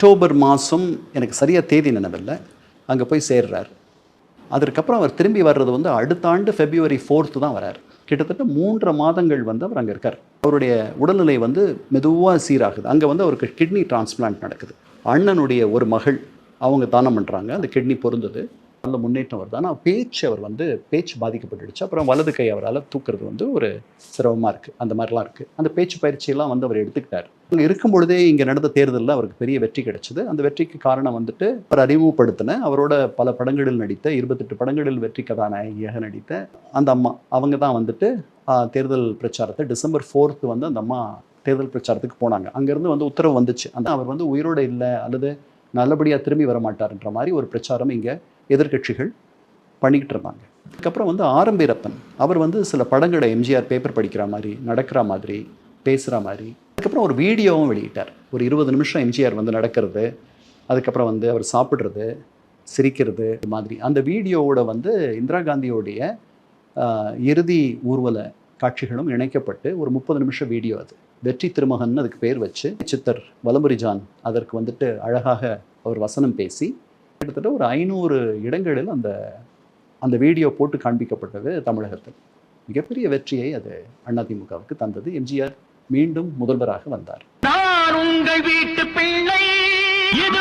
October மாதம் எனக்கு சரியாக தேதி நினைவில்லை, அங்கே போய் சேர்றார். அதற்கப்புறம் அவர் திரும்பி வர்றது வந்து அடுத்த ஆண்டு February 4th தான் வரார். கிட்டத்தட்ட 3 மாதங்கள் வந்து அவர் அங்கே இருக்கார். அவருடைய உடல்நிலை வந்து மெதுவாக சீராகுது. அங்கே வந்து அவருக்கு கிட்னி டிரான்ஸ்பிளான்ட் நடக்குது. அண்ணனுடைய ஒரு மகள் அவங்க தானம் பண்ணுறாங்க. அந்த கிட்னி பொருந்தது. நல்ல முன்னேற்றம் வருது. ஆனால் அவர் வந்து பேச்சு பாதிக்கப்பட்டுடுச்சு. அப்புறம் வலது கை அவரால் தூக்குறது வந்து ஒரு சிரமமாக இருக்குது. அந்த மாதிரிலாம் இருக்குது. அந்த பேச்சு பயிற்சியெல்லாம் வந்து அவர் எடுத்துக்கிட்டார். அங்கே இருக்கும் பொழுதே இங்கே நடந்த தேர்தலில் அவருக்கு பெரிய வெற்றி கிடைச்சது. அந்த வெற்றிக்கு காரணம் வந்துட்டு அவர் அறிமுகப்படுத்தின அவரோட பல படங்களில் நடித்த 28 படங்களில் வெற்றி கதாநாயகியாக நடித்த அந்த அம்மா அவங்க தான் வந்துட்டு தேர்தல் பிரச்சாரத்தை December 4th வந்து அந்த அம்மா தேர்தல் பிரச்சாரத்துக்கு போனாங்க. அங்கேருந்து வந்து உத்தரவு வந்துச்சு. அந்த அவர் வந்து உயிரோடு இல்லை அல்லது நல்லபடியாக திரும்பி வர மாட்டார்ன்ற மாதிரி ஒரு பிரச்சாரம் இங்கே எதிர்கட்சிகள் பண்ணிக்கிட்டு இருந்தாங்க. அதுக்கப்புறம் வந்து ஆரம்பீரப்பன் அவர் வந்து சில படங்களை எம்ஜிஆர் பேப்பர் படிக்கிற மாதிரி, நடக்கிற மாதிரி, பேசுகிற மாதிரி, அதுக்கப்புறம் ஒரு வீடியோவும் வெளியிட்டார். ஒரு 20 நிமிஷம் எம்ஜிஆர் வந்து நடக்கிறது, அதுக்கப்புறம் வந்து அவர் சாப்பிட்றது, சிரிக்கிறது மாதிரி. அந்த வீடியோவோட வந்து இந்திரா காந்தியோடைய இறுதி ஊர்வல காட்சிகளும் இணைக்கப்பட்டு ஒரு 30 நிமிஷம் வீடியோ. அது வெற்றி திருமகன் அதுக்கு பேர் வச்சு சித்தர் வலம்புரிஜான் அதற்கு வந்துட்டு அழகாக அவர் வசனம் பேசி கிட்டத்தட்ட ஒரு 500 இடங்களில் அந்த வீடியோ போட்டு காண்பிக்கப்பட்டது தமிழகத்தில். மிகப்பெரிய வெற்றியை அது அதிமுகவுக்கு தந்தது. எம்ஜிஆர் மீண்டும் முதல்வராக வந்தார். நான் உங்கள் வீட்டு பிள்ளை, இது